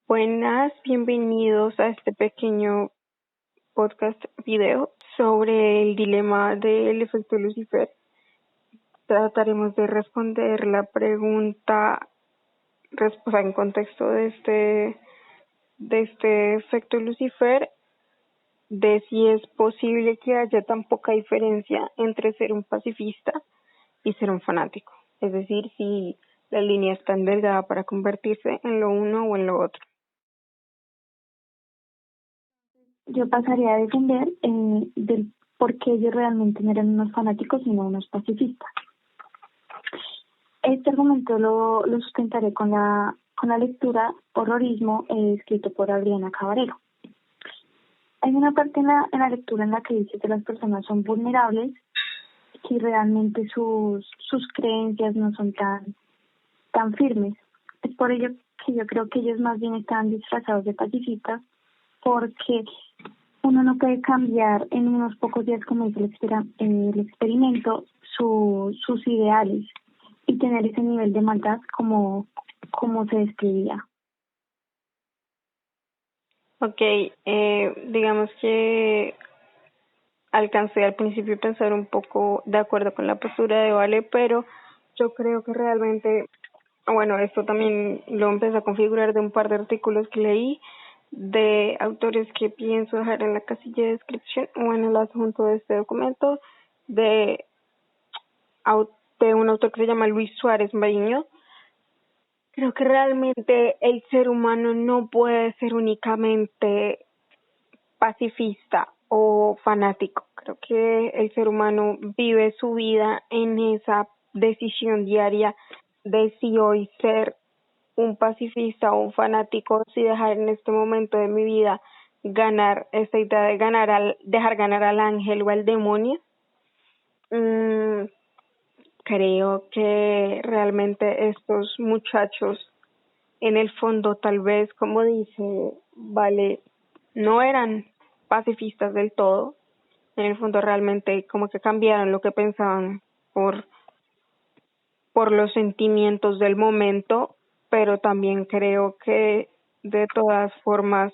Buenas, bienvenidos a este pequeño podcast video sobre el dilema del efecto Lucifer. Trataremos de responder la pregunta, en contexto de este efecto Lucifer, de si es posible que haya tan poca diferencia entre ser un pacifista y ser un fanático. Es decir, si la línea es tan delgada para convertirse en lo uno o en lo otro. Yo pasaría a defender del por qué ellos realmente no eran unos fanáticos sino unos pacifistas. Este argumento lo sustentaré con la lectura Horrorismo, escrito por Adriana Cabarero. Hay una parte en la lectura en la que dice que las personas son vulnerables, que realmente sus creencias no son tan firmes. Es por ello que yo creo que ellos más bien están disfrazados de pacifistas, porque uno no puede cambiar en unos pocos días, como dice el experimento, sus ideales y tener ese nivel de maldad como se describía. Ok, digamos que alcancé al principio a pensar un poco de acuerdo con la postura de Vale, pero yo creo que realmente, bueno, esto también lo empecé a configurar de un par de artículos que leí de autores que pienso dejar en la casilla de descripción o en el adjunto de este documento, de un autor que se llama Luis Suárez Mariño. Creo que realmente el ser humano no puede ser únicamente pacifista o fanático. Creo que el ser humano vive su vida en esa decisión diaria de si hoy ser un pacifista o un fanático, si dejar en este momento de mi vida ganar esta idea de dejar ganar al ángel o al demonio. Creo que realmente estos muchachos, en el fondo, tal vez, como dice Vale, no eran pacifistas del todo. En el fondo, realmente, como que cambiaron lo que pensaban por los sentimientos del momento, pero también creo que de todas formas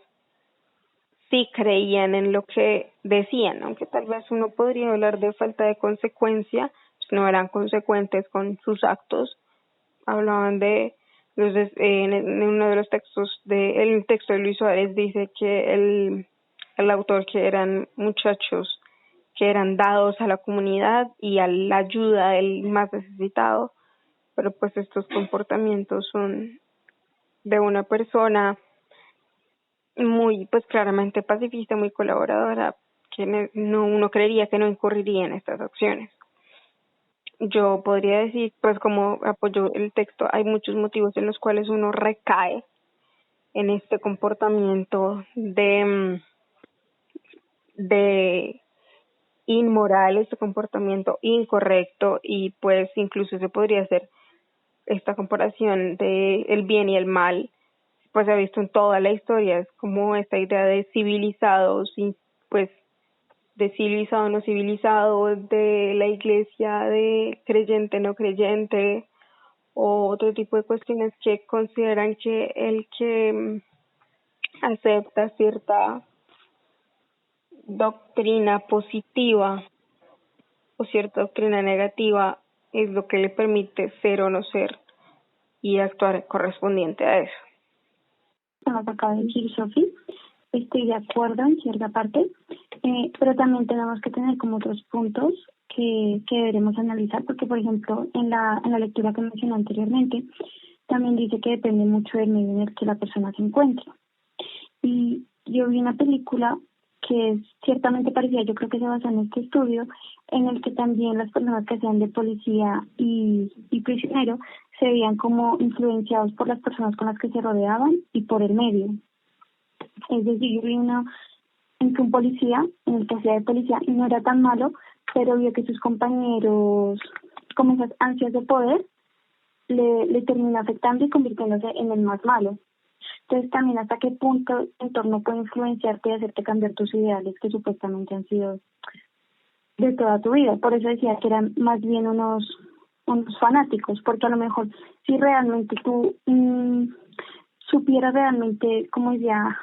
sí creían en lo que decían, aunque tal vez uno podría hablar de falta de consecuencia, pues no eran consecuentes con sus actos. Hablaban de en uno de los textos el texto de Luis Suárez dice que el autor, que eran muchachos que eran dados a la comunidad y a la ayuda del más necesitado, pero pues estos comportamientos son de una persona muy, pues claramente pacifista, muy colaboradora, que no, uno creería que no incurriría en estas acciones. Yo podría decir, pues como apoyo el texto, hay muchos motivos en los cuales uno recae en este comportamiento de inmoral, este comportamiento incorrecto, y pues incluso se podría hacer esta comparación de el bien y el mal. Pues se ha visto en toda la historia, es como esta idea de civilizados y pues de civilizado no civilizado, de la iglesia, de creyente no creyente, o otro tipo de cuestiones que consideran que el que acepta cierta doctrina positiva o cierta doctrina negativa es lo que le permite ser o no ser y actuar correspondiente a eso. Nos acaba de decir Sofi, estoy de acuerdo en cierta parte, pero también tenemos que tener como otros puntos que deberemos analizar, porque por ejemplo en la lectura que mencioné anteriormente también dice que depende mucho del medio en el que la persona se encuentre. Y yo vi una película que es ciertamente parecida, yo creo que se basa en este estudio, en el que también las personas que hacían de policía y prisionero se veían como influenciados por las personas con las que se rodeaban y por el medio. Es decir, yo vi uno en que un policía, en el que hacía de policía, y no era tan malo, pero vio que sus compañeros, como esas ansias de poder, le terminó afectando y convirtiéndose en el más malo. Entonces también hasta qué punto el entorno puede influenciarte y hacerte cambiar tus ideales que supuestamente han sido de toda tu vida. Por eso decía que eran más bien unos supieras realmente, como decía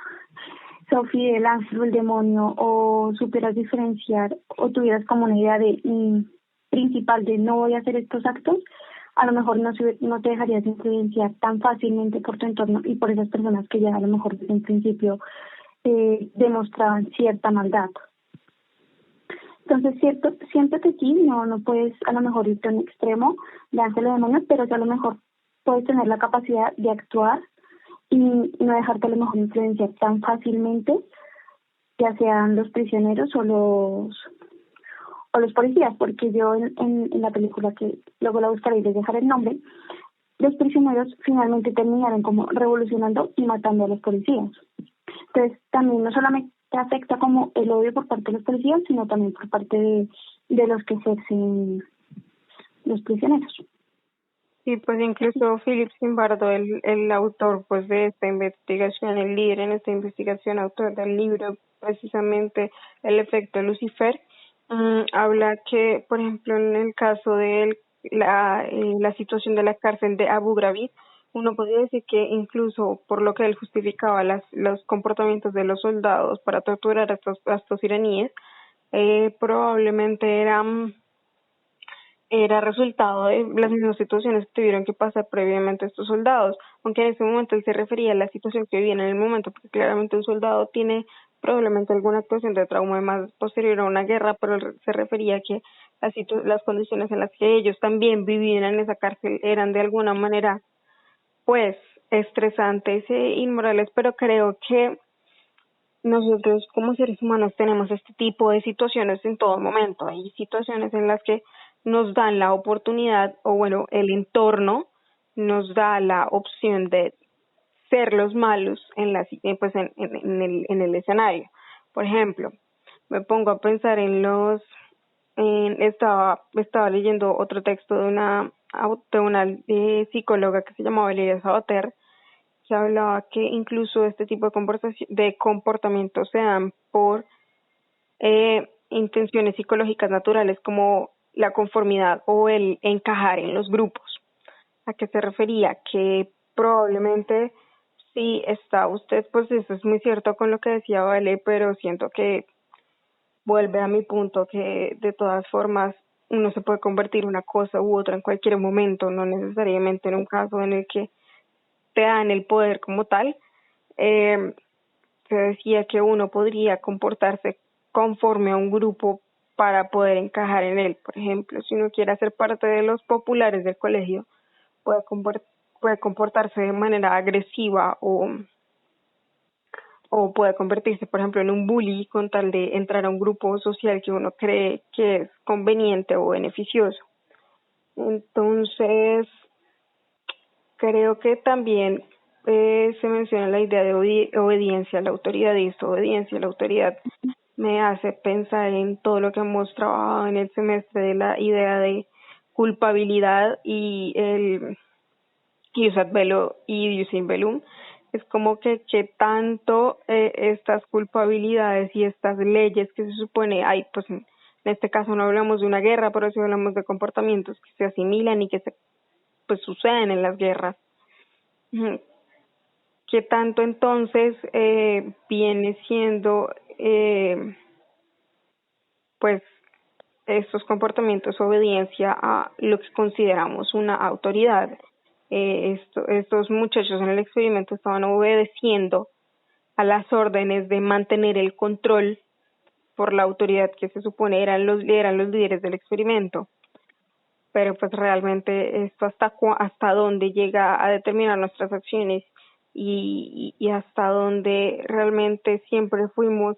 Sophie, el ángel o el demonio, o supieras diferenciar o tuvieras como una idea de principal de no voy a hacer estos actos, a lo mejor no te dejarías influenciar tan fácilmente por tu entorno y por esas personas que ya a lo mejor desde un principio demostraban cierta maldad. Entonces, siento que aquí no puedes a lo mejor irte a un extremo de ángel o demonio, pero que a lo mejor puedes tener la capacidad de actuar y no dejarte a lo mejor influenciar tan fácilmente, ya sean los prisioneros o los policías, porque yo en la película, que luego la buscaré y les dejaré el nombre, los prisioneros finalmente terminaron como revolucionando y matando a los policías. Entonces también no solamente afecta como el odio por parte de los policías, sino también por parte de los que ejercen los prisioneros. Sí, pues incluso Philip Zimbardo, el autor pues de esta investigación, el líder en esta investigación, autor del libro precisamente El efecto Lucifer, habla que, por ejemplo, en el caso de la situación de la cárcel de Abu Ghraib, uno podría decir que incluso por lo que él justificaba los comportamientos de los soldados para torturar a estos iraníes, probablemente era resultado de las mismas situaciones que tuvieron que pasar previamente estos soldados, aunque en ese momento él se refería a la situación que vivían en el momento, porque claramente un soldado tiene probablemente alguna actuación de trauma más posterior a una guerra, pero él se refería a que las condiciones en las que ellos también vivían en esa cárcel eran de alguna manera pues estresantes e inmorales, pero creo que nosotros como seres humanos tenemos este tipo de situaciones en todo momento. Hay situaciones en las que nos dan la oportunidad, o bueno, el entorno nos da la opción de ser los malos pues en el escenario. Por ejemplo, me pongo a pensar estaba leyendo otro texto de una psicóloga que se llamaba Valeria Sabater, que hablaba que incluso este tipo de comportamientos se dan por intenciones psicológicas naturales como la conformidad o el encajar en los grupos. ¿A qué se refería? Que probablemente sí está usted, pues eso es muy cierto con lo que decía Vale, pero siento que vuelve a mi punto que de todas formas uno se puede convertir una cosa u otra en cualquier momento, no necesariamente en un caso en el que te dan el poder como tal. Se decía que uno podría comportarse conforme a un grupo para poder encajar en él. Por ejemplo, si uno quiere ser parte de los populares del colegio, puede, puede comportarse de manera agresiva o puede convertirse, por ejemplo, en un bully con tal de entrar a un grupo social que uno cree que es conveniente o beneficioso. Entonces, creo que también se menciona la idea de obediencia a la autoridad, y esta obediencia a la autoridad me hace pensar en todo lo que hemos trabajado en el semestre de la idea de culpabilidad y el Iusat Belo y Iusin Bellum. Es como que tanto estas culpabilidades y estas leyes que se supone hay, pues en este caso no hablamos de una guerra, pero sí hablamos de comportamientos que se asimilan y que pues suceden en las guerras. ¿Qué tanto entonces viene siendo pues estos comportamientos obediencia a lo que consideramos una autoridad? Estos muchachos en el experimento estaban obedeciendo a las órdenes de mantener el control por la autoridad que se supone eran los líderes del experimento. Pero pues realmente esto hasta dónde llega a determinar nuestras acciones y hasta dónde realmente siempre fuimos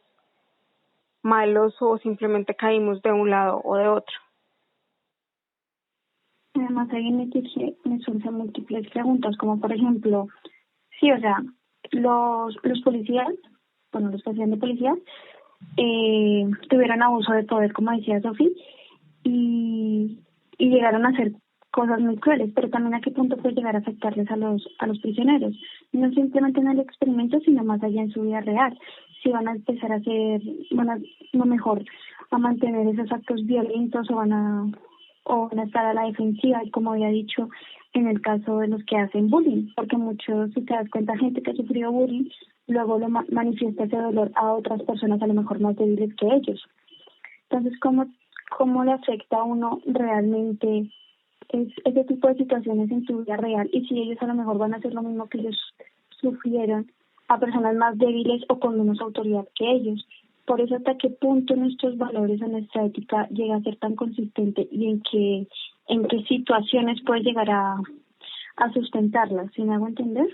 malos o simplemente caímos de un lado o de otro. Además, ahí me surgen múltiples preguntas, como por ejemplo, sí, o sea, los policías, bueno, los que hacían de policías, tuvieron abuso de poder, como decía Sofía, y llegaron a hacer cosas muy crueles, pero también a qué punto puede llegar a afectarles a los prisioneros, no simplemente en el experimento, sino más allá en su vida real, si van a empezar a hacer, lo mejor, a mantener esos actos violentos o van a estar a la defensiva, y como había dicho en el caso de los que hacen bullying, porque muchos, si te das cuenta, gente que ha sufrido bullying, luego lo manifiesta ese dolor a otras personas a lo mejor más débiles que ellos. Entonces, ¿cómo le afecta a uno realmente ese tipo de situaciones en su vida real? Y si ellos a lo mejor van a hacer lo mismo que ellos sufrieron a personas más débiles o con menos autoridad que ellos. Por eso, ¿hasta qué punto nuestros valores o nuestra ética llega a ser tan consistente y en qué situaciones puede llegar a sustentarlas? ¿Sí me hago entender?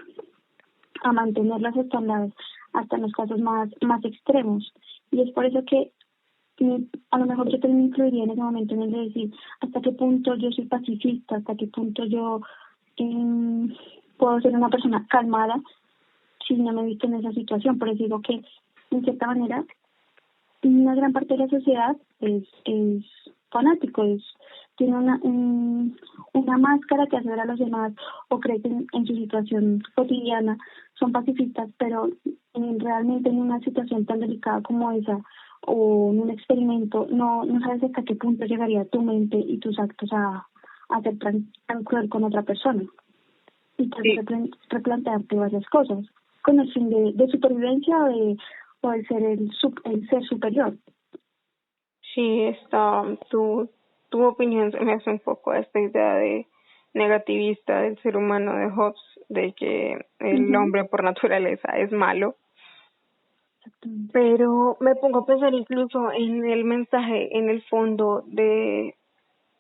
A mantenerlas hasta en los casos más extremos. Y es por eso que a lo mejor yo también me incluiría en ese momento en el de decir hasta qué punto yo soy pacifista, hasta qué punto yo puedo ser una persona calmada si no me he visto en esa situación. Por eso digo que, en cierta manera, una gran parte de la sociedad es fanático, tiene una máscara que hace ver a los demás o cree que en su situación cotidiana son pacifistas, pero realmente en una situación tan delicada como esa o en un experimento no sabes hasta qué punto llegaría tu mente y tus actos a ser tan cruel con otra persona. Y te hace replantearte varias cosas con el fin de supervivencia o de ser el ser superior. Sí, tu opinión se me hace un poco a esta idea de negativista del ser humano de Hobbes, de que el hombre por naturaleza es malo. Pero me pongo a pensar incluso en el mensaje, en el fondo de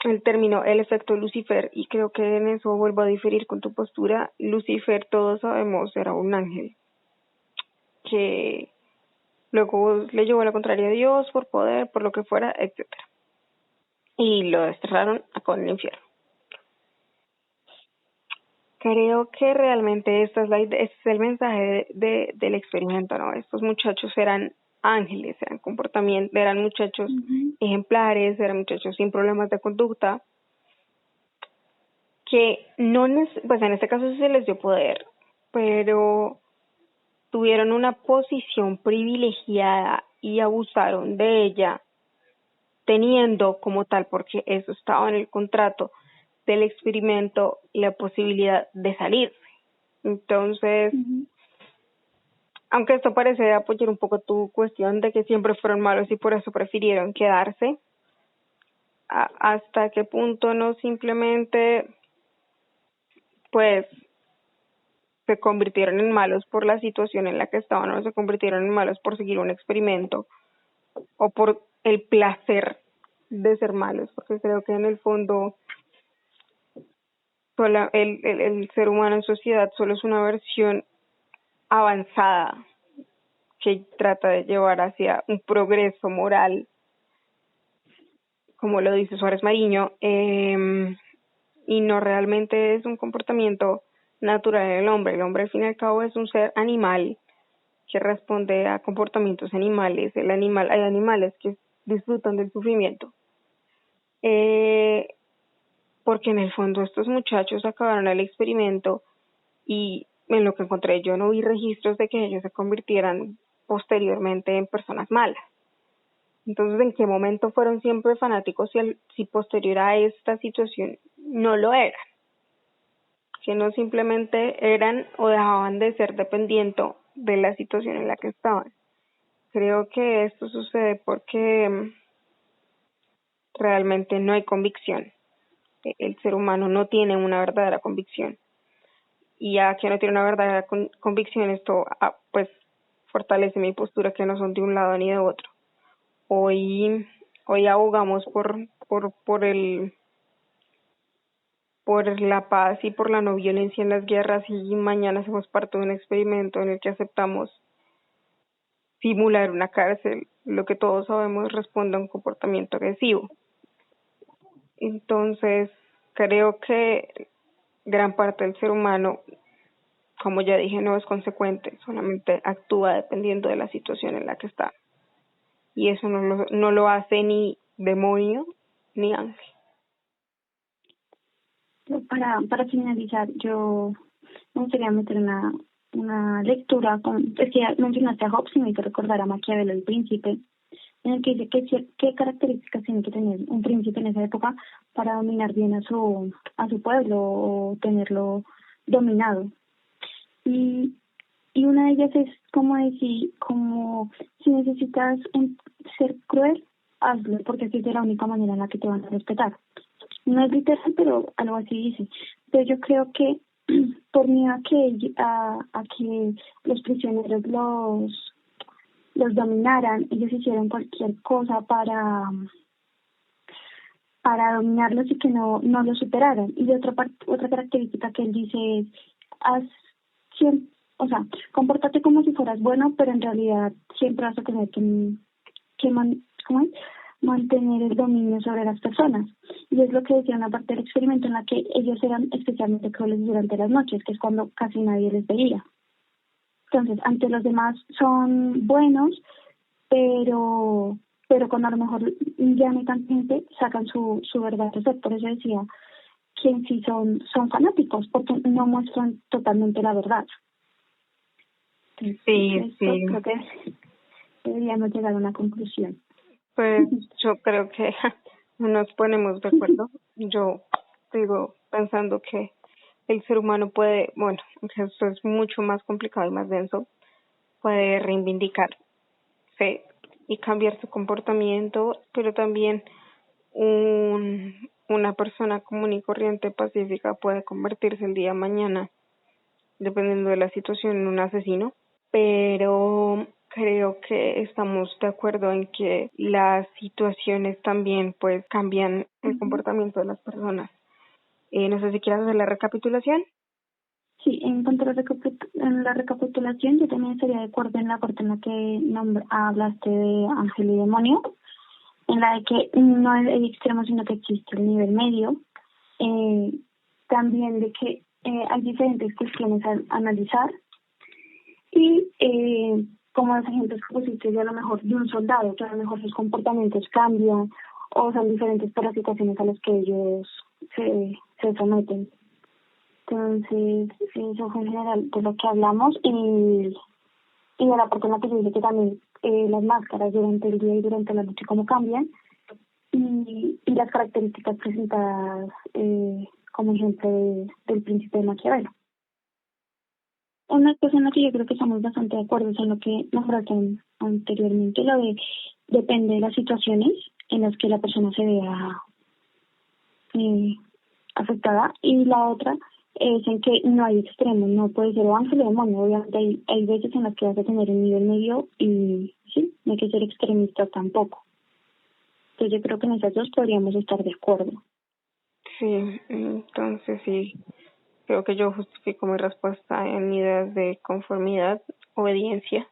el término el efecto Lucifer, y creo que en eso vuelvo a diferir con tu postura. Lucifer, todos sabemos, era un ángel que luego le llevó a la contraria a Dios por poder, por lo que fuera, etcétera, y lo desterraron con el infierno. Creo que realmente este es el mensaje del experimento, ¿no? Estos muchachos eran ángeles, eran muchachos ejemplares, eran muchachos sin problemas de conducta, que pues en este caso sí se les dio poder, pero tuvieron una posición privilegiada y abusaron de ella, teniendo como tal, porque eso estaba en el contrato del experimento, la posibilidad de salirse. Entonces, aunque esto parece apoyar un poco tu cuestión de que siempre fueron malos y por eso prefirieron quedarse, hasta qué punto no simplemente pues se convirtieron en malos por la situación en la que estaban, o se convirtieron en malos por seguir un experimento o por el placer de ser malos, porque creo que en el fondo el ser humano en sociedad solo es una versión avanzada que trata de llevar hacia un progreso moral, como lo dice Suárez Mariño, y no realmente es un comportamiento natural del hombre. El hombre, al fin y al cabo, es un ser animal que responde a comportamientos animales. Hay animales que disfrutan del sufrimiento. Porque en el fondo estos muchachos acabaron el experimento y en lo que encontré yo no vi registros de que ellos se convirtieran posteriormente en personas malas. Entonces, ¿en qué momento fueron siempre fanáticos si posterior a esta situación no lo eran? Que no simplemente eran o dejaban de ser dependiendo de la situación en la que estaban. Creo que esto sucede porque realmente no hay convicción. El ser humano no tiene una verdadera convicción. Y ya que no tiene una verdadera convicción, esto pues fortalece mi postura, que no son de un lado ni de otro. Hoy abogamos por la paz y por la no violencia en las guerras, y mañana hacemos parte de un experimento en el que aceptamos simular una cárcel, lo que todos sabemos responde a un comportamiento agresivo. Entonces, creo que gran parte del ser humano, como ya dije, no es consecuente, solamente actúa dependiendo de la situación en la que está. Y eso no lo hace ni demonio ni ángel. Para finalizar, yo me gustaría meter una lectura es que ya mencionaste a Hobbes y me hizo recordar a Maquiavelo, el Príncipe, en el que dice qué características tiene que tener un príncipe en esa época para dominar bien a su pueblo o tenerlo dominado. Y, y una de ellas es como decir, como si necesitas ser cruel, hazlo, porque así es de la única manera en la que te van a respetar. No es literal, pero algo así dice. Pero yo creo que por miedo a que los prisioneros los dominaran, ellos hicieron cualquier cosa para dominarlos y que no los superaran. Y de otra característica que él dice es, haz siempre, o sea, compórtate como si fueras bueno, pero en realidad siempre vas a tener ¿cómo es? Mantener el dominio sobre las personas. Y es lo que decía una parte del experimento en la que ellos eran especialmente crueles durante las noches, que es cuando casi nadie les veía. Entonces, ante los demás son buenos, pero cuando a lo mejor ya no hay tanta gente, sacan su verdadero ser. Por eso decía que en sí son fanáticos, porque no muestran totalmente la verdad. Entonces, Sí, sí. creo que deberíamos llegar a una conclusión. Pues yo creo que no nos ponemos de acuerdo. Yo sigo pensando que el ser humano puede, bueno, que esto es mucho más complicado y más denso, puede reivindicarse y cambiar su comportamiento, pero también una persona común y corriente pacífica puede convertirse el día de mañana, dependiendo de la situación, en un asesino. Pero creo que estamos de acuerdo en que las situaciones también pues cambian el comportamiento de las personas. No sé si quieres hacer la recapitulación. Sí, en cuanto a en la recapitulación, yo también estaría de acuerdo en la parte en la que hablaste de ángel y demonio, en la de que no hay extremo, sino que existe el nivel medio. También de que hay diferentes cuestiones a analizar y como los ejemplos que pusiste de a lo mejor de un soldado, que a lo mejor sus comportamientos cambian o son diferentes por las situaciones a las que ellos se someten. Entonces, eso fue en general de lo que hablamos y de la parte en la que se dice que también las máscaras durante el día y durante la noche cómo cambian y las características presentadas como ejemplo del príncipe de Maquiavelo. Una cosa en la que yo creo que estamos bastante de acuerdo es en lo que nombraste anteriormente, lo de depende de las situaciones en las que la persona se vea afectada, y la otra es en que no hay extremos, no puede ser o ángel o demonio. Obviamente hay veces en las que vas a tener un nivel medio y sí, no hay que ser extremista tampoco. Entonces yo creo que en esas dos podríamos estar de acuerdo. Sí, entonces sí, creo que yo justifico mi respuesta en ideas de conformidad, obediencia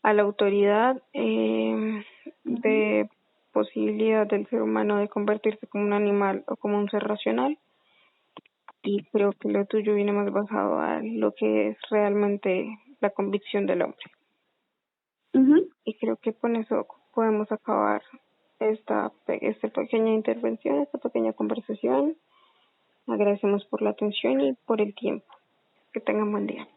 a la autoridad, de posibilidad del ser humano de convertirse como un animal o como un ser racional, y creo que lo tuyo viene más basado a lo que es realmente la convicción del hombre. Y creo que con eso podemos acabar esta pequeña intervención, esta pequeña conversación. Agradecemos por la atención y por el tiempo. Que tengan buen día.